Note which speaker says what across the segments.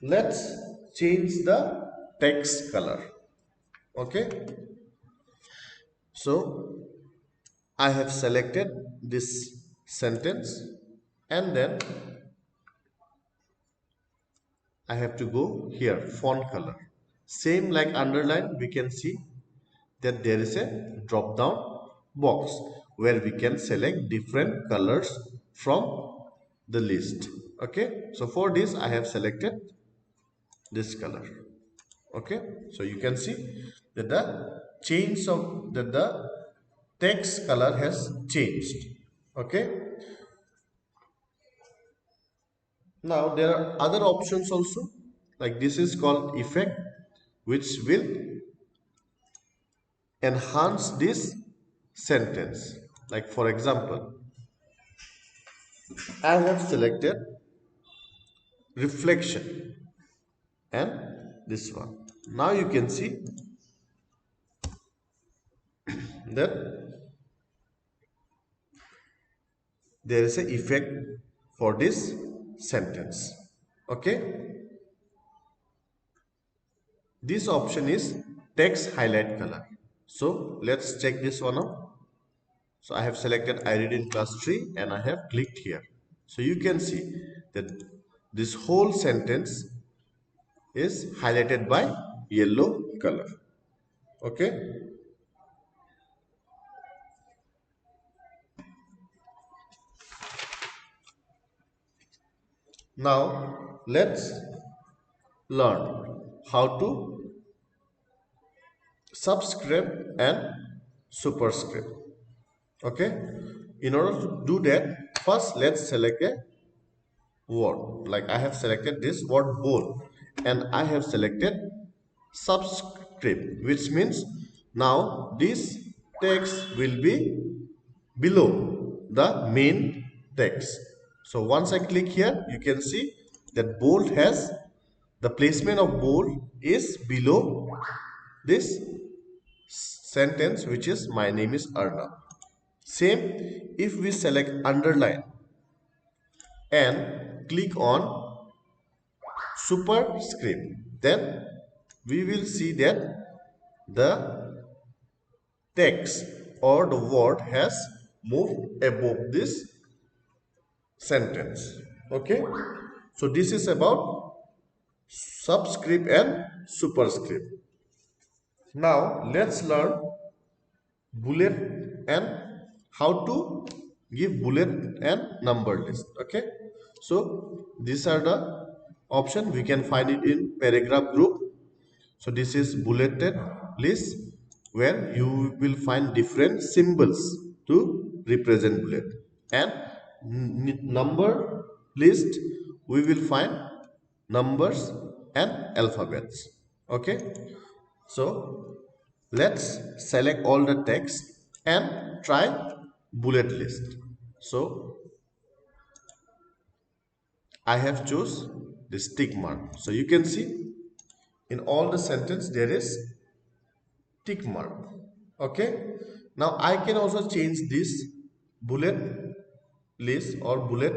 Speaker 1: Let's change the text color. Okay, so I have selected this sentence, and then I have to go here, font color. Same like underline, we can see that there is a drop down box where we can select different colors from the list. Okay, so for this I have selected this color. Okay, so you can see that the the text color has changed. Okay, now there are other options also, like this is called effect, which will enhance this sentence. Like for example, I have selected reflection and this one. Now you can see that there is an effect for this sentence. Okay, this option is text highlight color. So let's check this one out. So I have selected I read in class 3 and I have clicked here. So you can see that this whole sentence is highlighted by yellow color. Okay, now let's learn how to subscript and superscript. Okay, in order to do that, first let's select a word. Like I have selected this word bowl and I have selected subscript, which means now this text will be below the main text. So once I click here, you can see that bold has the placement of bold is below this sentence, which is my name is Arna. Same if we select underline and click on superscript, then we will see that the text or the word has moved above this sentence. Okay, so this is about subscript and superscript. Now let's learn bullet and how to give bullet and number list. Okay, so these are the option we can find it in paragraph group. So this is bulleted list where you will find different symbols to represent bullet, and number list we will find numbers and alphabets. Okay, so let's select all the text and try bullet list. So I have chose this tick mark. So you can see in all the sentence there is tick mark. Okay, now I can also change this bullet list or bullet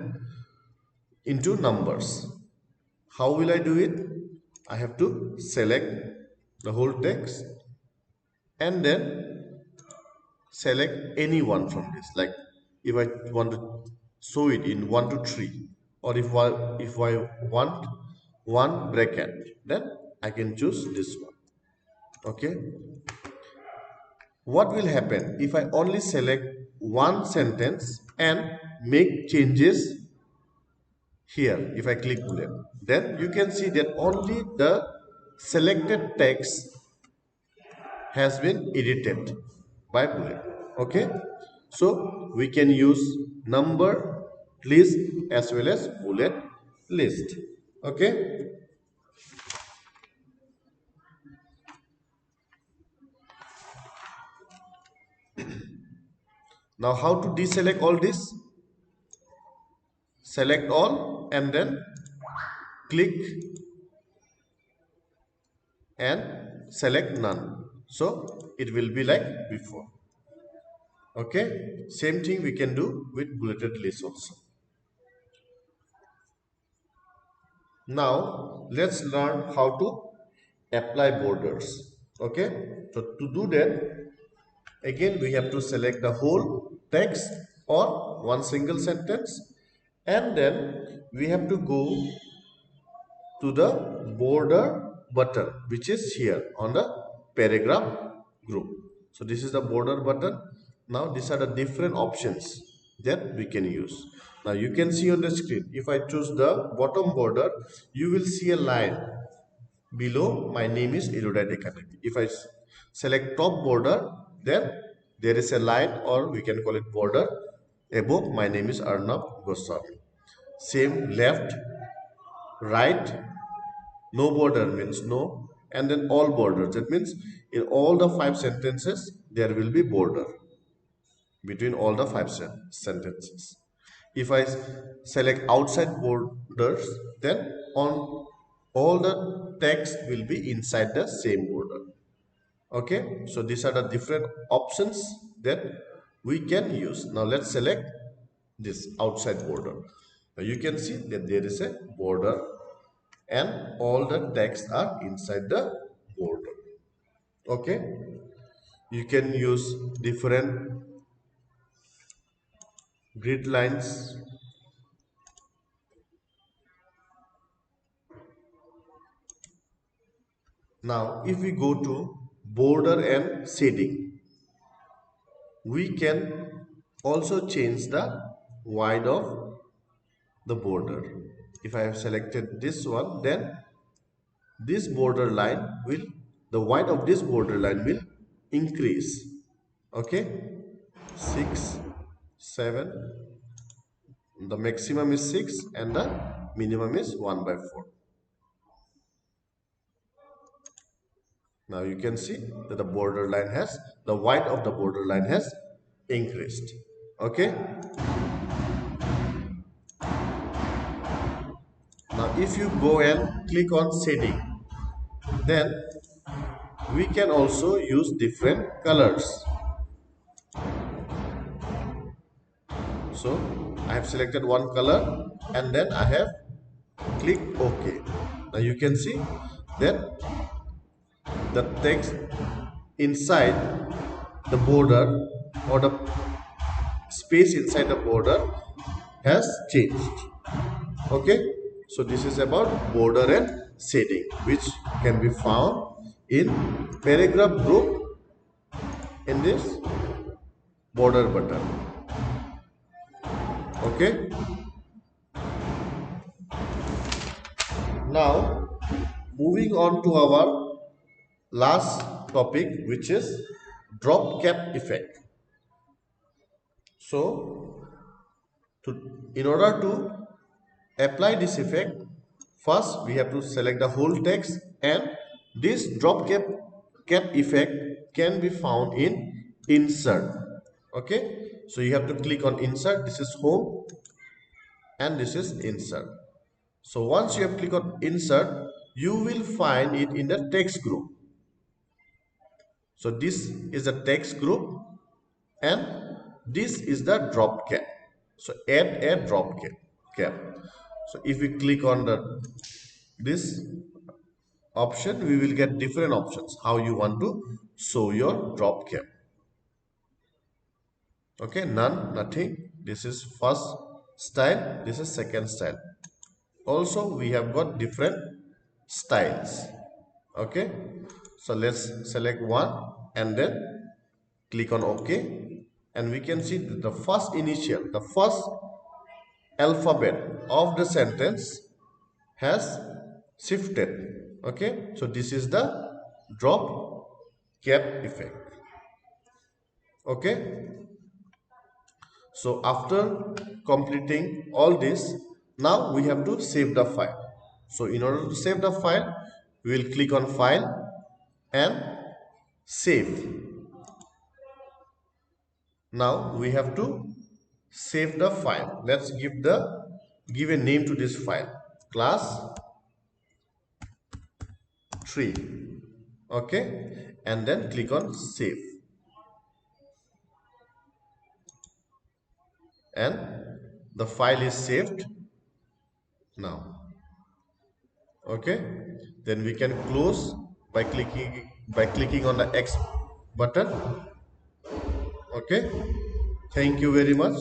Speaker 1: into numbers. How will I do it? I have to select the whole text and then select any one from this. Like if I want to show it in 1 to 3, or if I want one bracket, then I can choose this one. Okay, what will happen if I only select one sentence and make changes here? If I click bullet, then you can see that only the selected text has been edited by bullet. Okay, so we can use number list as well as bullet list. Okay, now how to deselect all this? Select all and then click and select none, so it will be like before. Okay, same thing we can do with bulleted list also. Now let's learn how to apply borders. Okay, so to do that, again we have to select the whole text or one single sentence, and then we have to go to the border button, which is here on the paragraph group. So this is the border button. Now these are the different options that we can use. Now you can see on the screen, if I choose the bottom border, you will see a line below my name is Erudite Academy. If I select top border, then there is a line, or we can call it border, above my name is Arnab Goswami. Same left, right, no border means no, and then all borders, that means in all the five sentences there will be border between all the five sentences. If I select outside borders, then on all the text will be inside the same border. Okay, so these are the different options that we can use. Now let's select this outside border. Now you can see that there is a border and all the text are inside the border. Okay, you can use different grid lines. Now if we go to border and shading, we can also change the width of the border. If I have selected this one, then this border line will, the width of this border line will increase. Okay, 6, 7, the maximum is 6 and the minimum is 1 by 4. Now you can see that the border line has, the width of the border line has increased. Okay, now if you go and click on shading, then we can also use different colors. So I have selected one color and then I have clicked OK. Now you can see that the text inside the border, or the space inside the border, has changed. Okay, so this is about border and shading, which can be found in paragraph group in this border button. Okay, now moving on to our last topic, which is drop cap effect. So in order to apply this effect, first we have to select the whole text, and this drop cap effect can be found in insert. Okay, so you have to click on insert. This is home and this is insert. So once you have clicked on insert, you will find it in the text group. So this is the text group and this is the drop cap. So add a drop cap. So if we click on this option, we will get different options how you want to show your drop cap. Okay, none, nothing. This is first style, this is second style. Also we have got different styles. Okay, so let's select one and then click on OK, and we can see that the first initial, the first alphabet of the sentence has shifted. Okay, so this is the drop cap effect. Okay, so after completing all this, now we have to save the file. So in order to save the file, we will click on file and save. Now we have to save the file. Let's give a name to this file, class 3. Okay, and then click on save, and the file is saved now. Okay, then we can close by clicking on the X button. Okay, thank you very much.